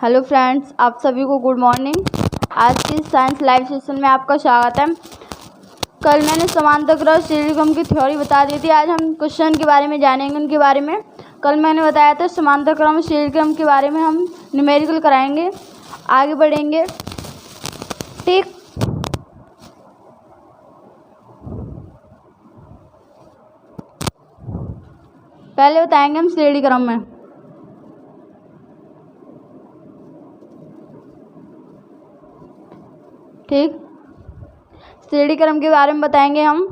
Hello friends, आप सभी को गुड मॉर्निंग। आज की साइंस लाइव सेशन में आपका स्वागत है। कल मैंने समांतरक्रम श्रेणीक्रम की थ्योरी बता दी थी। आज हम क्वेश्चन के बारे में जानेंगे, उनके बारे में। कल मैंने बताया था समांतरक्रम श्रेणीक्रम के बारे में हम न्यूमेरिकल कराएंगे, आगे बढ़ेंगे। ठीक, पहले बताएंगे हम श्रेणीक्रम में। ठीक, श्रेणीक्रम के बारे में बताएंगे हम।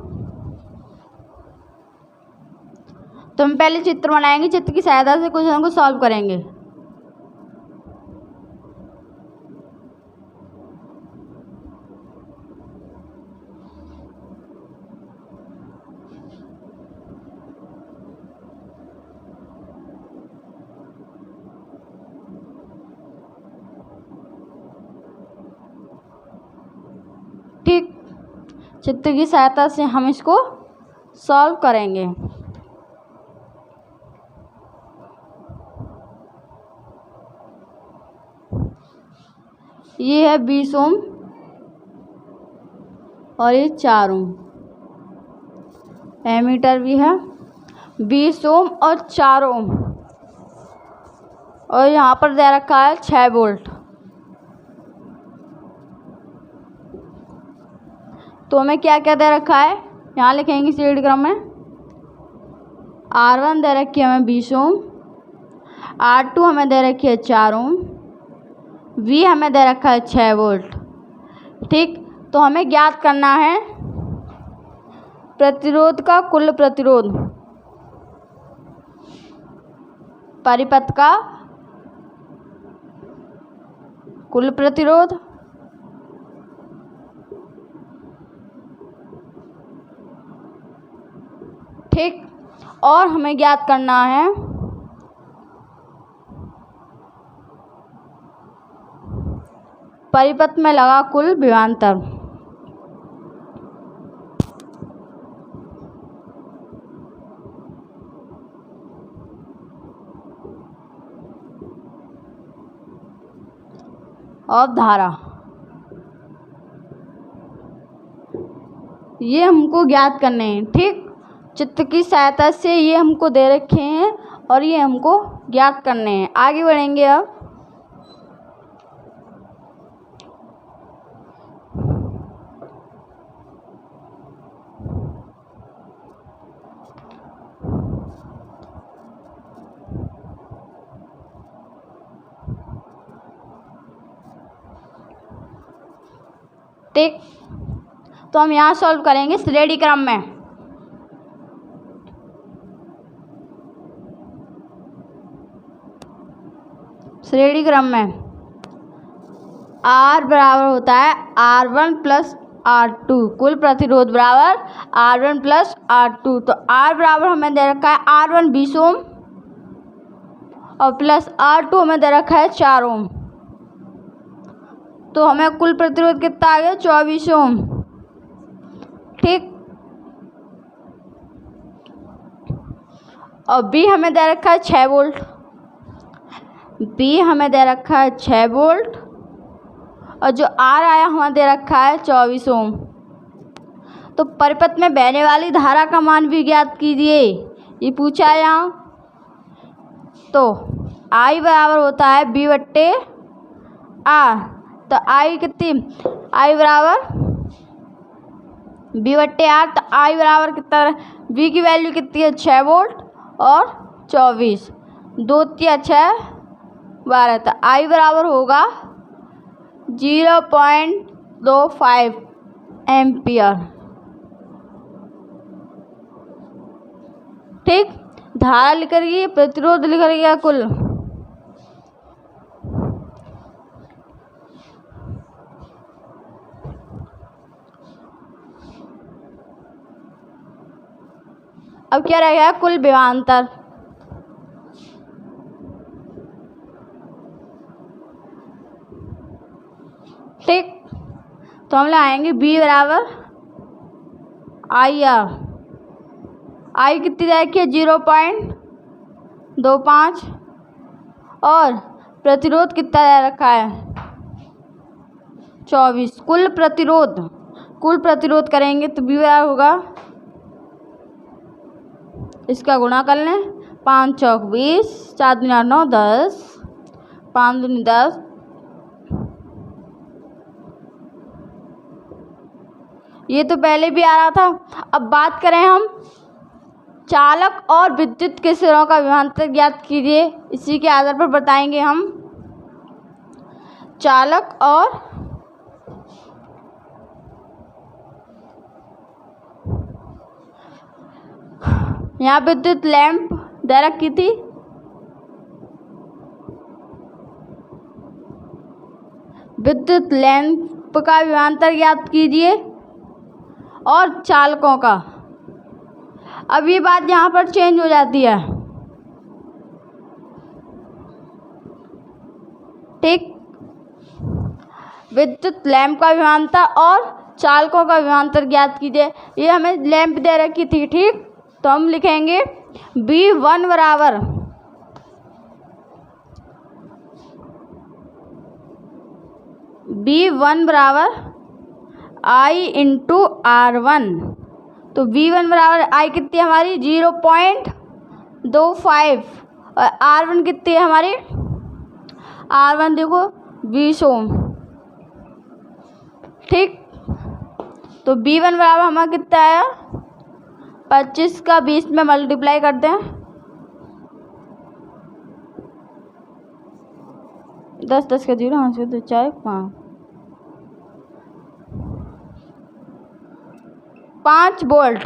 तो हम पहले चित्र बनाएंगे, चित्र की सहायता से क्वेश्चन को सॉल्व करेंगे। ठीक, चित्र की सहायता से हम इसको सॉल्व करेंगे। ये है 20 ओम और ये 4 ओम। एमीटर भी है 20 ओम और 4 ओम, और यहाँ पर दे रखा है 6 वोल्ट। तो हमें क्या क्या दे रखा है, यहाँ लिखेंगे श्रेणीक्रम में। R1 दे रखी है हमें 20 ओम, R2 हमें दे रखी है 4 ओम, V हमें दे रखा है 6 वोल्ट। ठीक, तो हमें ज्ञात करना है प्रतिरोध का कुल प्रतिरोध, परिपथ का कुल प्रतिरोध, ठीक, और हमें ज्ञात करना है परिपथ में लगा कुल विभवांतर। और धारा, ये हमको ज्ञात करने हैं। ठीक, चित्र की सहायता से ये हमको दे रखे हैं और ये हमको ज्ञात करने हैं। आगे बढ़ेंगे अब। ठीक, तो हम यहाँ सॉल्व करेंगे श्रेणीक्रम में। श्रेणीक्रम में R बराबर होता है R1 प्लस R2, कुल प्रतिरोध बराबर R1 प्लस R2। तो R बराबर हमें दे रखा है R1 20 ओम और प्लस R2 हमें दे रखा है 4 ओम। तो हमें कुल प्रतिरोध कितना आ गया, 24 ओम। ठीक, और B हमें दे रखा है 6 वोल्ट। B हमें दे रखा है 6 वोल्ट, और जो R आया हमें दे रखा है 24 ओम। तो परिपथ में बहने वाली धारा का मान भी ज्ञात कीजिए, ये पूछा है यहाँ। तो I बराबर होता है B बट्टे R। तो I कितनी, I बराबर B बट्टे R। तो I बराबर कितना, V की वैल्यू कितनी है, 6 वोल्ट और 24, 2 तिया 6 12। तो I बराबर होगा 0.25 एम्पियर। ठीक, धारा लिख रही है, प्रतिरोध लिख रही है कुल। अब क्या रह गया, कुल विभवांतर। ठीक, तो हम लगाएंगे B बराबर IR। I कितनी रखी है, 0.25, और प्रतिरोध कितना दे रखा है 24। कुल प्रतिरोध करेंगे तो भी होगा, इसका गुणा कर लें, 5 चौक 20, 4 दूनी 8 9 10, 5 दूनी 10, ये तो पहले भी आ रहा था। अब बात करें हम चालक और विद्युत के सिरों का विभवांतर ज्ञात कीजिए। इसी के आधार पर बताएंगे हम चालक और यहाँ विद्युत लैंप दे रखी थी, विद्युत लैंप का विभवांतर ज्ञात कीजिए और चालकों का। अब ये बात यहाँ पर चेंज हो जाती है, ठीक। विद्युत लैंप का विभवांतर और चालकों का विभवांतर ज्ञात कीजिए। ये हमें लैंप दे रखी थी, ठीक। तो हम लिखेंगे V1 बराबर I इंटू R1। तो V1 बराबर I कितनी है हमारी 0.25 और R1 कितनी है हमारी, R1 देखो 20 ओम, ठीक। तो V1 बराबर हमारा कितना आया 25 का 20 में मल्टीप्लाई करते हैं, 10 10 का 0, 5 2 4 5 वोल्ट,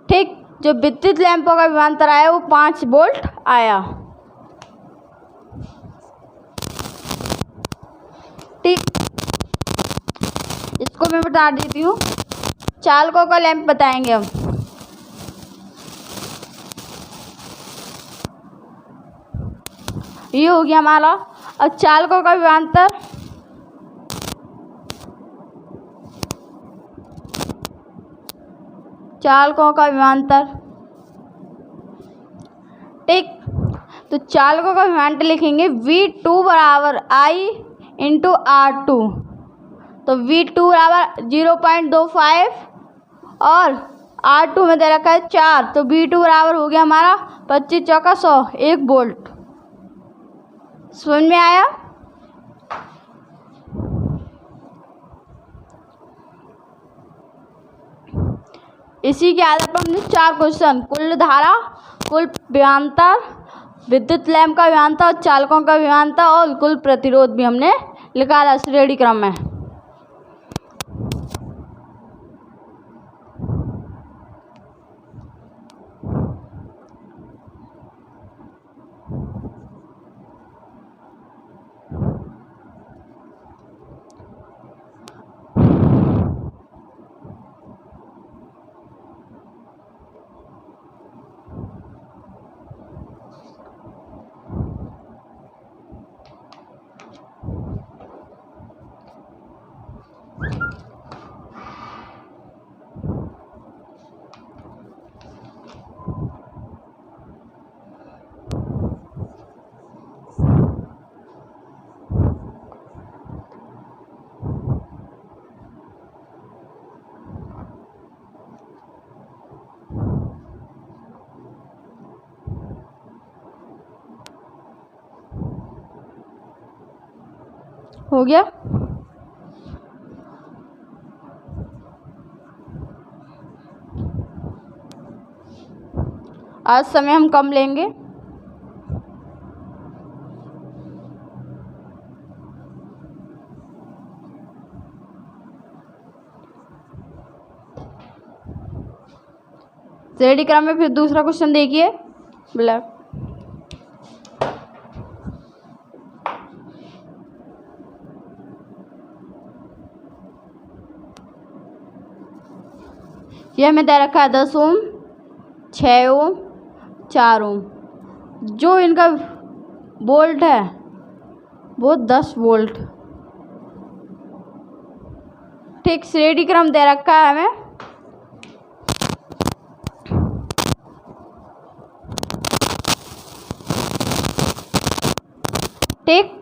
ठीक। जो विद्युत लैंपों का विभवांतर आया वो 5 वोल्ट आया, ठीक। इसको मैं बता देती हूँ। चालकों का लैंप बताएंगे हम। ये हो गया हमारा। अब चालकों का विभवांतर, ठीक। तो चालकों का विभवांतर लिखेंगे V2 बराबर I इंटू R2। तो V2 बराबर 0.25 और R2 में दे रखा है 4, तो V2 बराबर हो गया हमारा 25 चौका 100, 1 वोल्ट। समझ में आया? इसी के आधार पर हमने 4 क्वेश्चन, कुल धारा, कुल विभवांतर, विद्युत लैंप का विभवांतर और चालकों का विभवांतर और कुल प्रतिरोध भी हमने लिखा श्रेणी क्रम में। हो गया? आज समय हम कम लेंगे। श्रेणी क्रम में फिर दूसरा क्वेश्चन देखिए। ब्लैक ये हमें दे रखा है 10 ओम, 6 ओम, 4 ओम। जो इनका वोल्ट है वो 10 वोल्ट, ठीक। श्रेणी क्रम दे रखा है हमें। ठीक,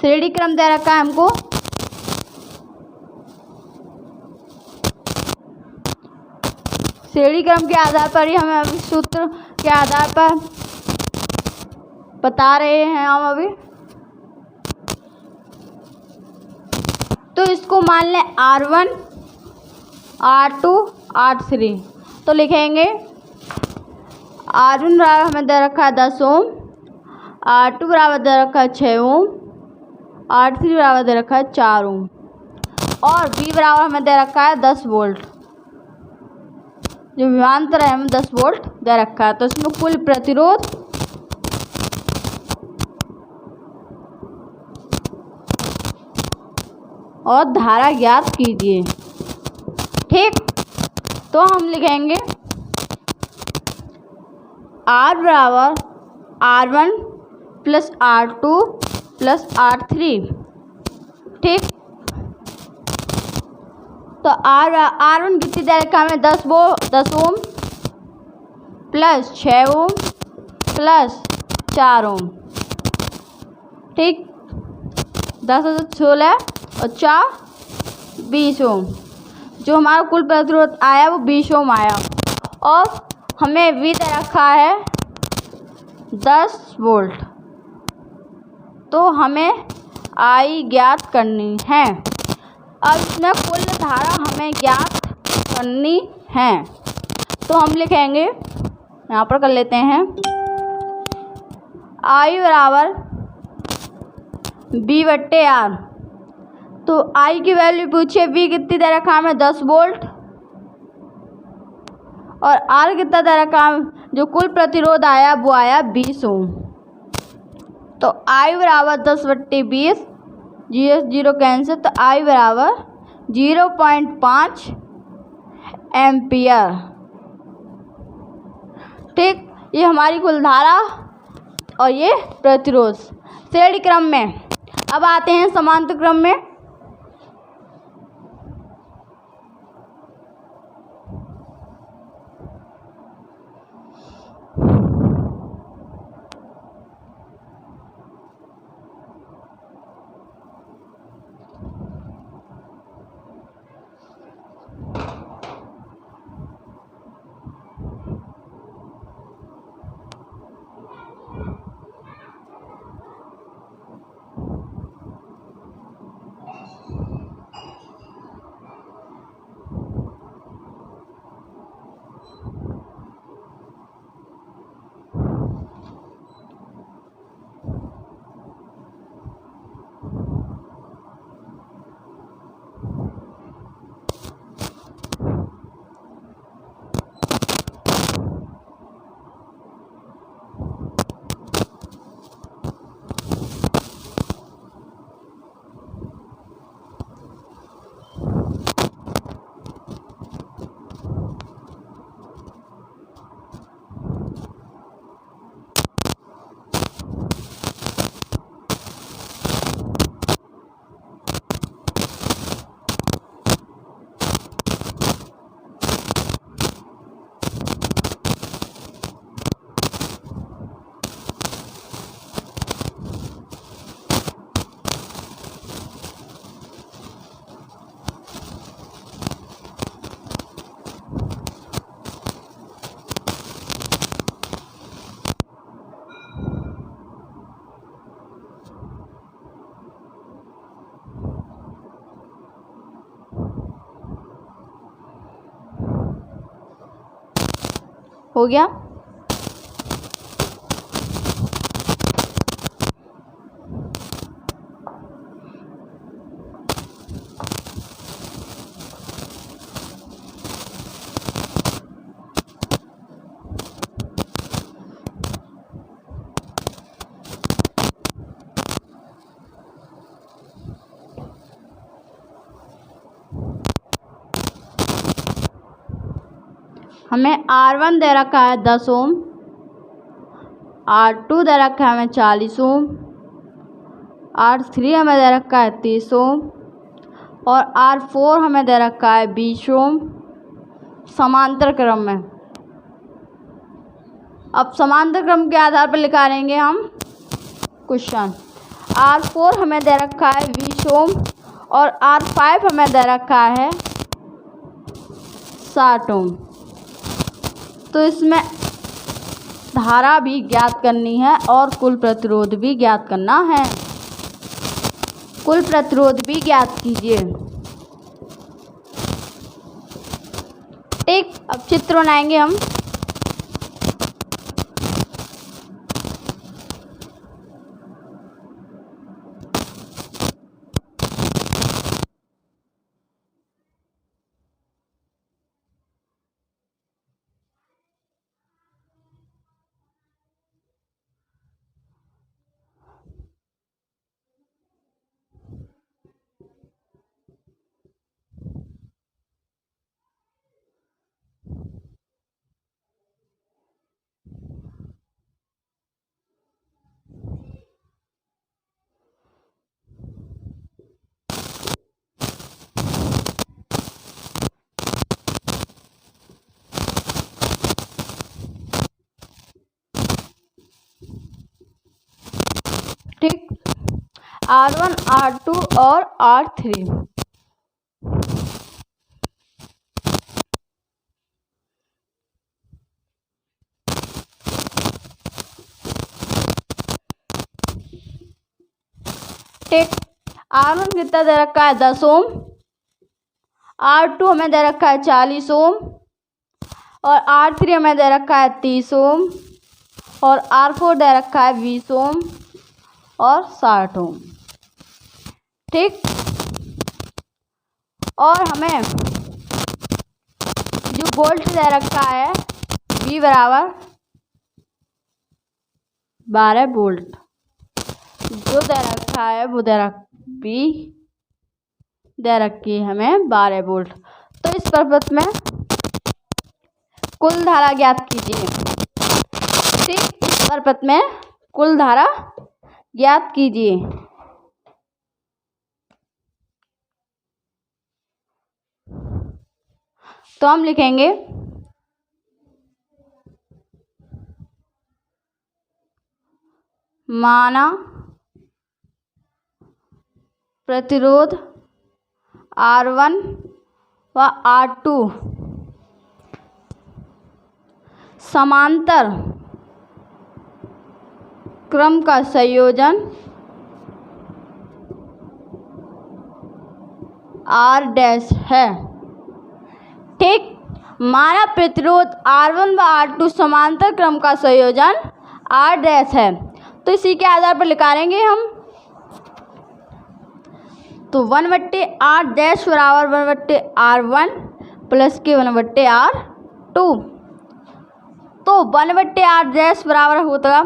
श्रेणी क्रम दे रखा है हमको। श्रेणी क्रम के आधार पर ही हमें अभी सूत्र के आधार पर बता रहे हैं हम अभी। तो इसको मान लें R1, R2, R3। तो लिखेंगे R1 बराबर हमें दे रखा है 10 ओम, R2 बराबर दे रखा है 6 ओम, R3 बराबर दे रखा है 4 ओम और V बराबर हमें दे रखा है 10 वोल्ट। जो विभवांतर है हमें 10 वोल्ट दे रखा है। तो इसमें कुल प्रतिरोध और धारा ज्ञात कीजिए। ठीक, तो हम लिखेंगे R बराबर R1 plus R2 plus R3। ठीक, तो R1 कितनी दे रखा है हमें 10 ओम प्लस 6 ओम प्लस 4 ओम। ठीक, 10 16 और 4 20 ओम। जो हमारा कुल प्रतिरोध आया वो 20 ओम आया और हमें V दे रखा है 10 वोल्ट। तो हमें I ज्ञात करनी है। अब इसमें कुल धारा हमें ज्ञात करनी है। तो हम लिखेंगे, यहाँ पर कर लेते हैं, I बराबर V/R। तो I की वैल्यू पूछिए, V कितनी दे रखा है हमें 10 वोल्ट और R कितना दे रखा है, जो कुल प्रतिरोध आया वो आया 20 ओम। तो I बराबर 10/20, 0 कैंसिल, तो I बराबर 0.5 एम्पियर। ठीक, ये हमारी कुल धारा और ये प्रतिरोध श्रेणी क्रम में। अब आते हैं समांतर क्रम में। हो गया। हमें R1 दे रखा है 10 ओम, R2 दे रखा है हमें 40 ओम, R3 हमें दे रखा है 30 ओम और R4 हमें दे रखा है 20 ओम समांतर क्रम में। अब समांतर क्रम के आधार पर लिखा लेंगे हम क्वेश्चन। R4 हमें दे रखा है 20 ओम और R5 हमें दे रखा है 60 ओम। तो इसमें धारा भी ज्ञात करनी है और कुल प्रतिरोध भी ज्ञात करना है। कुल प्रतिरोध भी ज्ञात कीजिए। ठीक, अब चित्र बनाएंगे हम। ठीक, R1, R2 और R3। ठीक, R1 कितना दे रखा है 10 ओम, R2 हमें दे रखा है 40 ओम और R3 हमें दे रखा है 30 ओम और R4 दे रखा है 20 ओम और 60 ओम। ठीक, और हमें जो वोल्ट दे रखा है V बराबर 12 वोल्ट जो दे रखा है वो V दे रखी है हमें 12 वोल्ट। तो इस परिपथ में कुल धारा ज्ञात कीजिए। ठीक, इस परिपथ में कुल धारा ज्ञात कीजिए। तो हम लिखेंगे माना प्रतिरोध R1 व R2 समांतर क्रम का संयोजन R डैश है। ठीक, माना प्रतिरोध R1 व R2 समांतर क्रम का संयोजन R डैश है। तो इसी के आधार पर लिखाएंगे हम। तो 1/R डैश बराबर 1/R1 प्लस के 1/R2। तो 1/R डैश बराबर होता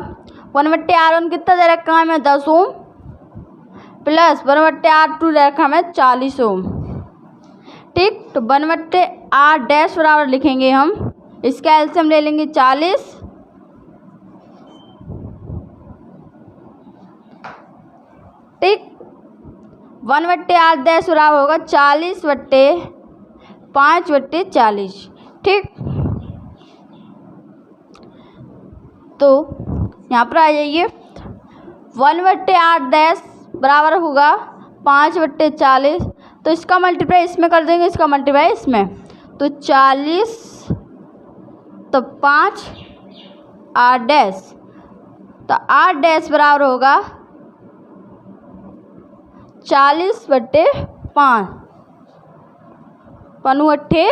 1/R1 कितना दे रखा है हमें 10 ओम प्लस 1/R2 दे रखा हमें 40 ओम। ठीक, तो 1/R डैश बराबर लिखेंगे हम, इसका एलसीएम ले लेंगे 40। ठीक, 1/R डैश बराबर होगा 40/5/40। ठीक, तो यहाँ पर आ जाइए। 1/R डैश बराबर होगा 5/40। तो इसका मल्टीप्लाई इसमें कर देंगे, इसका मल्टीप्लाई इसमें। तो 40 तो 5 R डैश, तो R डैश बराबर होगा 40/5 5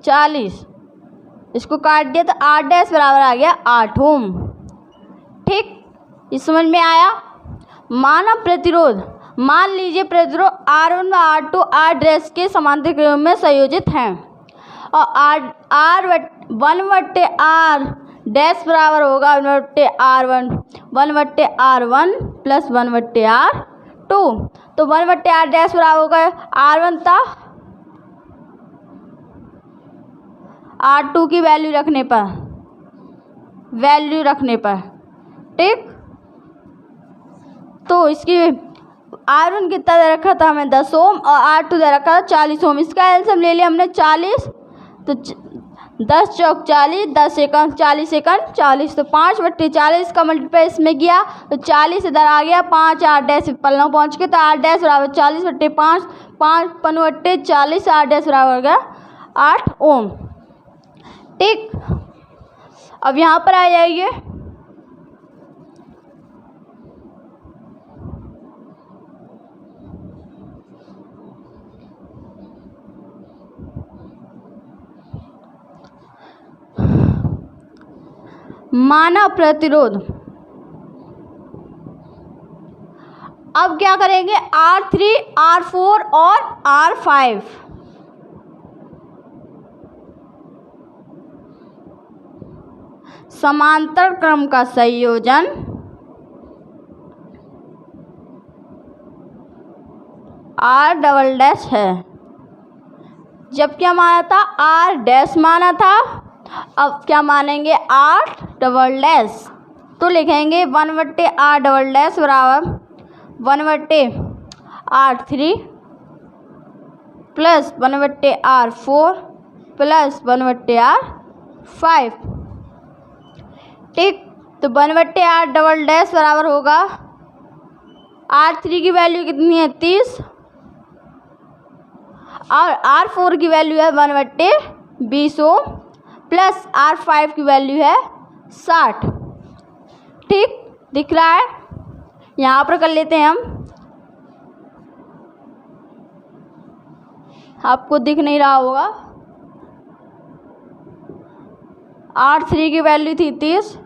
40। इसको काट दिया तो R डैश बराबर आ गया 8 ओम। ठीक, इस समझ में आया। माना प्रतिरोध, मान लीजिए प्रतिरोध R1 व R2 R डैश के समांतर क्रम में संयोजित हैं और R1/R डैश बराबर होगा 1/R1 1/R1 प्लस 1/R2। तो 1/R डैश बराबर होगा R1 था R2 की वैल्यू रखने पर। ठीक, तो इसकी R1 कितना दे रखा था हमें 10 ओम और R2 दे रखा था 40 ओम। इसका एलसीएम ले लिया हमने 40। तो 10 चौक 40, 10 एकम 40 एकम 40, तो 5/40 का मल्टीप्लाई इसमें किया तो 40 इधर आ गया, 5 8 डैश पल्ला पहुँच के, तो 8 डैश बराबर 40/5, 5 5/40, 8 डैश बराबर हो गया 8 ओम। ठीक, अब यहाँ पर आ जाइए, माना प्रतिरोध। अब क्या करेंगे, R3, R4 और R5 समांतर क्रम का संयोजन R डबल डैश है, जब क्या माना था R डैश माना था, अब क्या मानेंगे R डबल डैश, तो लिखेंगे 1/R डबल डैश बराबर 1/R3 plus 1/R4 plus 1/R5। ठीक, तो 1/R डबल डैश बराबर होगा, R3 की वैल्यू कितनी है 30 और R4 की वैल्यू है 1/20 ओम प्लस R5 की वैल्यू है 60। ठीक, दिख रहा है, यहाँ पर कर लेते हैं हम, आपको दिख नहीं रहा होगा। R3 की वैल्यू थी 30,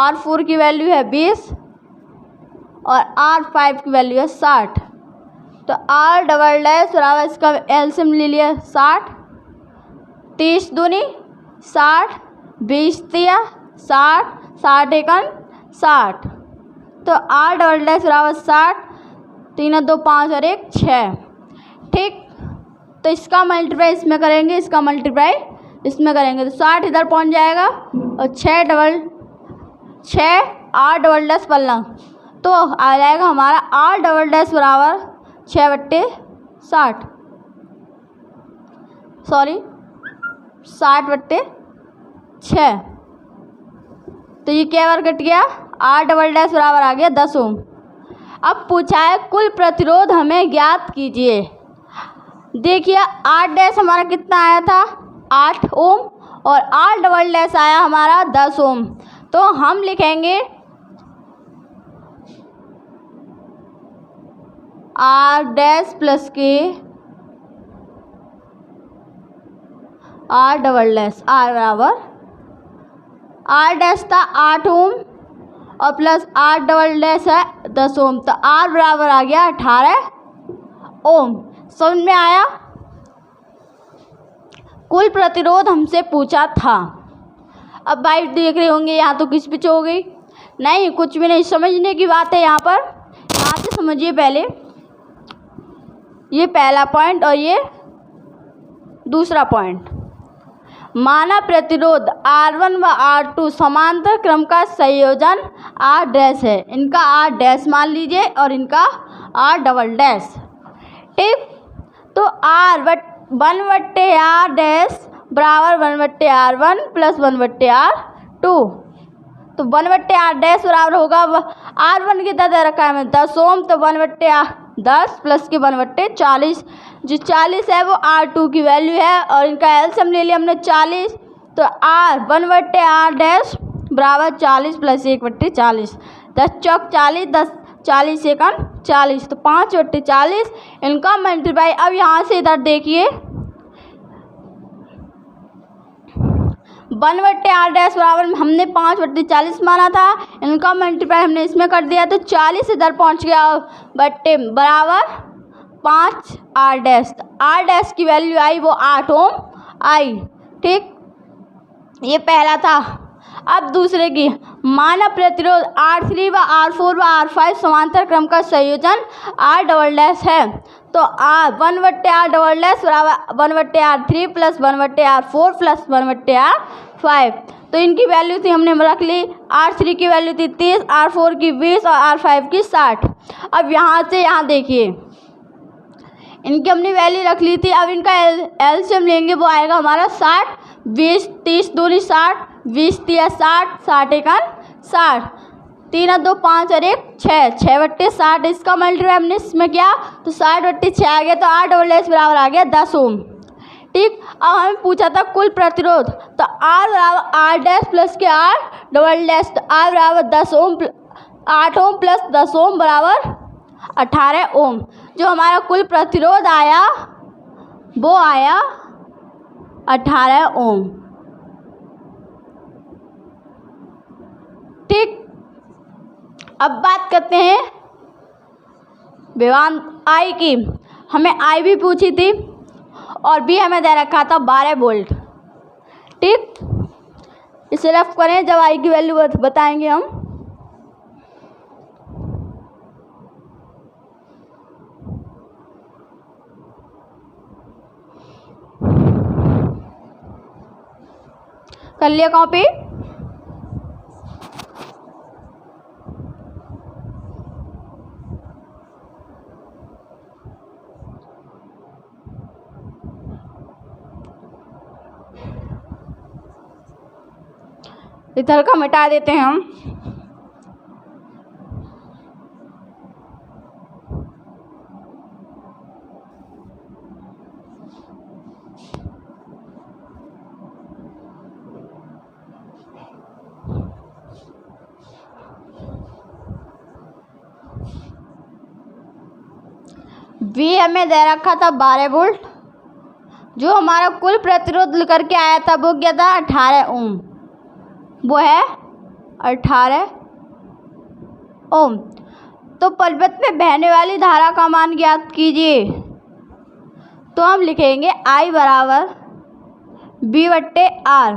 R4 की वैल्यू है 20 और R5 की वैल्यू है 60, तो R डबल डैश बराबर इसका एलसीएम ले लिया 60, 30 दूनी 60, 20 दिया 60, 60 एकम 60, तो R डबल डैश बराबर 60, 3 2 5 और 1 6। ठीक, तो इसका मल्टीप्लाई इसमें करेंगे, इसका मल्टीप्लाई इसमें करेंगे, तो 60 इधर पहुंच जाएगा और 6 R डबल डैश पल्ला, तो आ जाएगा हमारा R डबल डैश बराबर 6/60, सॉरी 60/6, तो ये क्या बार कट गया, R डबल डैश बराबर आ गया 10 ओम। अब पूछा है कुल प्रतिरोध हमें ज्ञात कीजिए। देखिए R डैश हमारा कितना आया था 8 ओम और R डबल डैश आया हमारा 10 ओम, तो हम लिखेंगे R डैश प्लस के R डबल डैश, R बराबर R डैश था 8 ओम और प्लस R डबल डैश है 10 ओम, तो R बराबर आ गया 18 ओम। समझ में आया, कुल प्रतिरोध हमसे पूछा था। अब भाई देख रहे होंगे यहाँ तो किस पिच हो गई, नहीं कुछ भी नहीं, समझने की बात है यहाँ पर, यहाँ से समझिए पहले, ये पहला पॉइंट और ये दूसरा पॉइंट। माना प्रतिरोध R1 व R2 समांतर क्रम का संयोजन R डैश है, इनका R डैश मान लीजिए और इनका R डबल डैश। ठीक, तो R1/R डैश बराबर 1/R1 प्लस 1/R2, तो 1/R डैश बराबर होगा, R1 की दर रखा है 10 ओम, तो 1/10 प्लस के 1/40, जो 40 है वो R2 की वैल्यू है और इनका एलसीएम ले लिया हमने 40, तो 1/R डैश बराबर 40 प्लस 1/40, 10 चौक 40, 10 40 एकम 40, तो 5/40 इनका मल्टीप्लाई। अब यहाँ से इधर देखिए 1/R डैश बराबर हमने 5/40 माना था, इनका मल्टीप्लाई हमने इसमें कर दिया, तो 40 इधर पहुँच गया बट्टे बराबर 5R डैश, R डैश की वैल्यू आई वो 8 ओम आई। ठीक, ये पहला था। अब दूसरे की, माना प्रतिरोध R3 व R4 व R5 समांतर क्रम का संयोजन R डबल डैश है, तो 1/R डबल डैश बराबर 1/R3 plus 1/R4 plus 1/R5, तो इनकी वैल्यू थी हमने रख ली, R3 की वैल्यू थी 30, R4 की 20 और R5 की 60। अब यहाँ से यहाँ देखिए इनकी हमने वैल्यू रख ली थी। अब इनका एलसीएम लेंगे, वो आएगा हमारा 60। 20 30 दूनी 60, 20 तिया 60, 60 एकन 60, 3 2 5 और 1 6, 6/60। इसका मल्टीप्लाई हमने इसमें किया तो 60/6 आ गया, तो 8 और लेस बराबर आ गया 10 ओम। ठीक, अब हमें पूछा था कुल प्रतिरोध, तो R बराबर R डैश प्लस के R डबल डैश, तो R बराबर 10 ओम, 8 ओम प्लस 10 ओम बराबर 18 ओम। जो हमारा कुल प्रतिरोध आया वो आया 18 ओम। ठीक, अब बात करते हैं विभवांतर I की। हमें I भी पूछी थी और भी हमें दे रखा था 12 वोल्ट। ठीक, इसे रफ करें, जब I की वैल्यू बताएंगे हम। कर लिया कॉपी? इधर का मिटा देते हैं हम। V हमें दे रखा था 12 वोल्ट। जो हमारा कुल प्रतिरोध लेकर के आया था वो क्या था 18 ओम, वो है 18 ओम। तो परिपथ में बहने वाली धारा का मान ज्ञात कीजिए। तो हम लिखेंगे I बराबर V/R।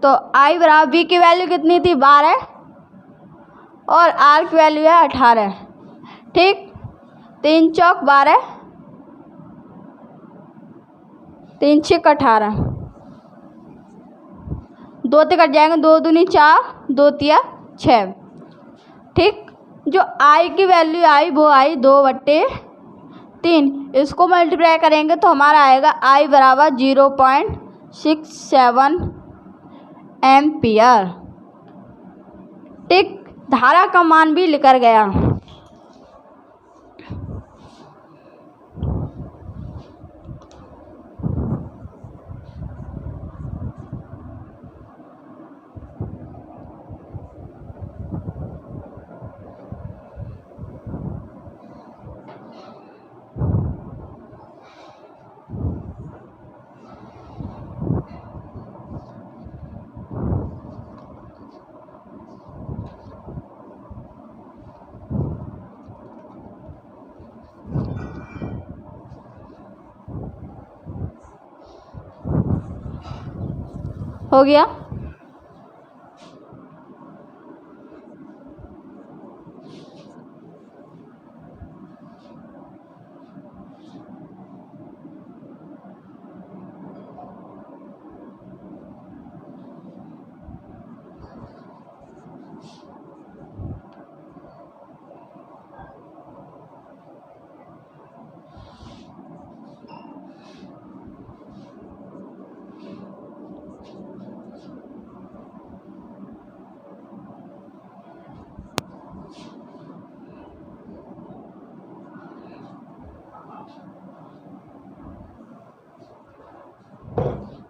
तो I बराबर V की वैल्यू कितनी थी 12 और R की वैल्यू है 18। ठीक, 3 चौक 12, 3 छक 18, 2 ते कट जाएंगे, 2 दूनी 4, 2 तिया 6। ठीक, जो I की वैल्यू आई वो आई 2/3। इसको मल्टीप्लाई करेंगे तो हमारा आएगा I बराबर 0.67 एम्पियर। ठीक, धारा का मान भी लिखा गया। हो गया?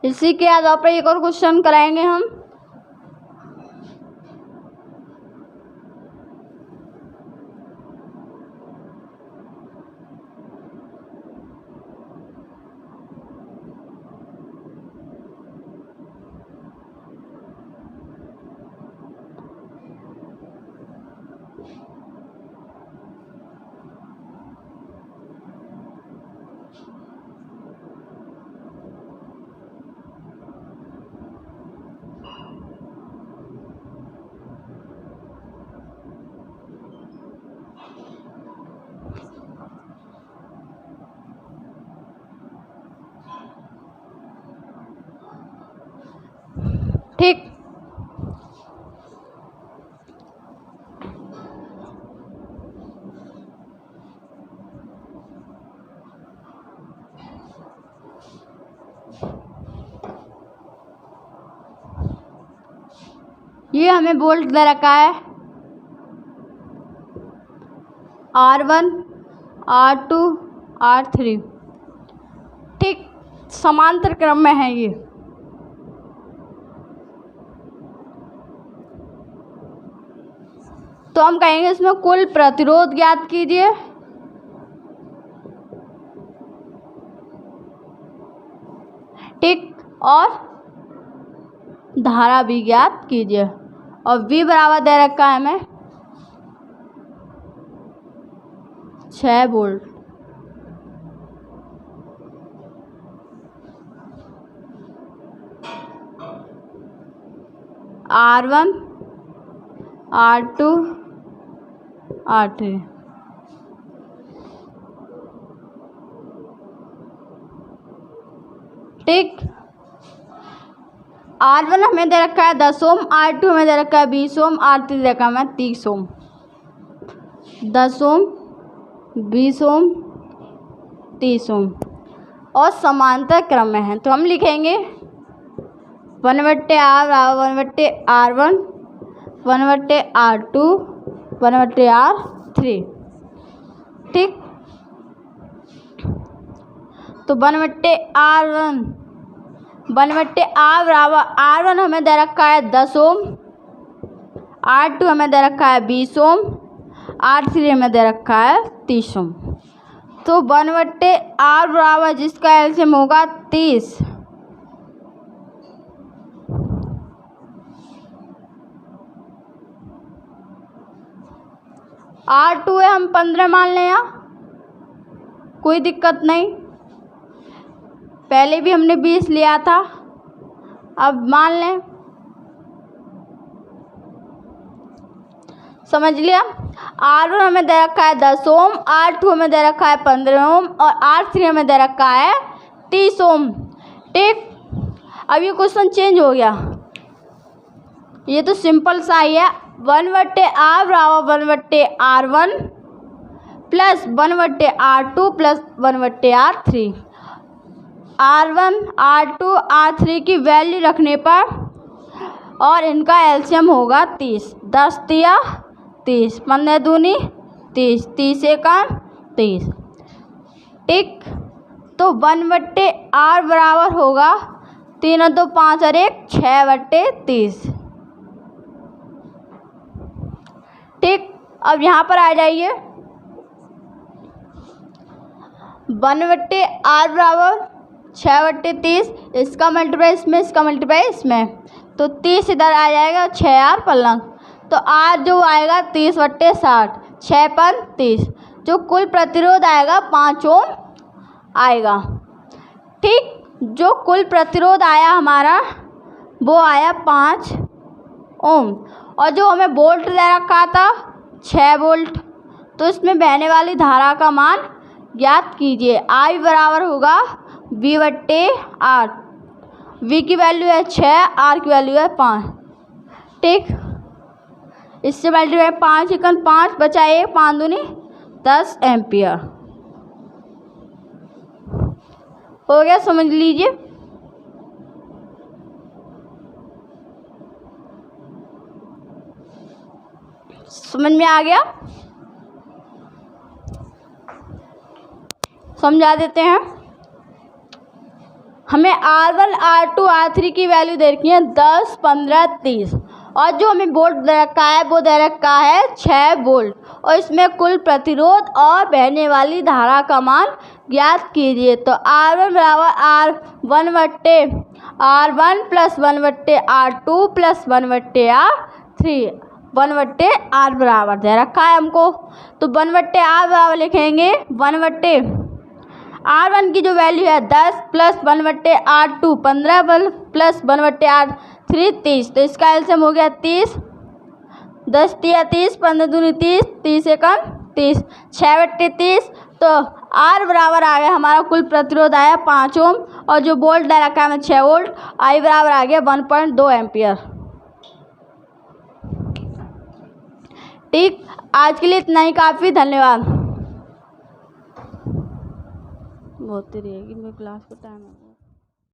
इसी के आधार पर एक और क्वेश्चन कराएंगे हम। ठीक, ये हमें वोल्ट दे रखा है R1 R2 R3, ठीक, समांतर क्रम में है ये। तो हम कहेंगे इसमें कुल प्रतिरोध ज्ञात कीजिए, ठीक, और धारा भी ज्ञात कीजिए। और V बराबर दे रखा है हमें 6 वोल्ट। R1 R2 R3, ठीक। R1 हमें दे रखा है 10 ओम, R2 हमें दे रखा है 20 ओम, R3 दे रखा है हमें 30 ओम। 10 ओम 20 ओम 30 ओम और समांतर क्रम में है। तो हम लिखेंगे 1/R बराबर 1/R1 1/R2 1/R3, ठीक। तो 1/R1 1/R बराबर R1 हमें दे रखा है 10 ओम, R2 हमें दे रखा है 20 ओम, R3 हमें दे रखा है 30 ओम। तो 1/R बराबर जिसका एलसीएम होगा 30, R2 है हम 15 मान लें, यहाँ कोई दिक्कत नहीं, पहले भी हमने 20 लिया था, अब मान लें, समझ लिया। R1 हमें दे रखा है 10 ओम, R2 हमें दे रखा है 15 ओम और R3 हमें दे रखा है 30 ओम, ठीक। अब ये क्वेश्चन चेंज हो गया, ये तो सिंपल सा ही है। 1/R बराबर 1/R1 plus 1/R2 plus 1/R3। R1 R2 R3 की वैल्यू रखने पर और इनका एलसीएम होगा 30। 10 दिया 30, 15 दूनी 30, 30 एकम 30, ठीक। तो 1/R बराबर होगा 3 और 2 5 और 1 6/30, ठीक। अब यहाँ पर आ जाइए 1/R बराबर 6/30, इसका मल्टीप्लाई इसमें, इसका मल्टीप्लाई इसमें, तो 30 इधर आ जाएगा, 6R पलंग, तो R जो आएगा 30/60, 6×5 जो कुल प्रतिरोध आएगा 5 ओम आएगा, ठीक। जो कुल प्रतिरोध आया हमारा वो आया 5 ओम और जो हमें वोल्ट दे रखा था 6 वोल्ट। तो इसमें बहने वाली धारा का मान ज्ञात कीजिए। I बराबर होगा V/R, V की वैल्यू है 6, R की वैल्यू है 5, ठीक। इससे मल्टीप्लाई 5 एकम 5 बचा 1, 5 दूनी 10 एम्पियर हो गया, समझ लीजिए। समझ में आ गया, समझा देते हैं। हमें R1 R2 R3 की वैल्यू दे रखी है 10 15 30 और जो हमें वोल्ट दे रखा है वो दे रखा है 6 वोल्ट और इसमें कुल प्रतिरोध और बहने वाली धारा का मान ज्ञात कीजिए। तो R1 बराबर R1 plus 1/R2 plus 1/R3, 1/R बराबर दे रखा है हमको, तो 1/R बराबर लिखेंगे 1/R1 की जो वैल्यू है 10 प्लस 1/R2 15 प्लस 1/R3 30, तो इसका एलसीएम हो गया 30, 10 दिया 30, 15 दूनी 30, 30 एकम 30, 6/30। तो R बराबर आ गया हमारा कुल प्रतिरोध आया 5 ओम और जो वोल्ट दे रखा है हमें 6 वोल्ट, I बराबर आ गया 1.2 एम्पियर, ठीक। आज के लिए इतना ही काफ़ी, धन्यवाद। बहुत देरी है कि मेरी क्लास को टाइम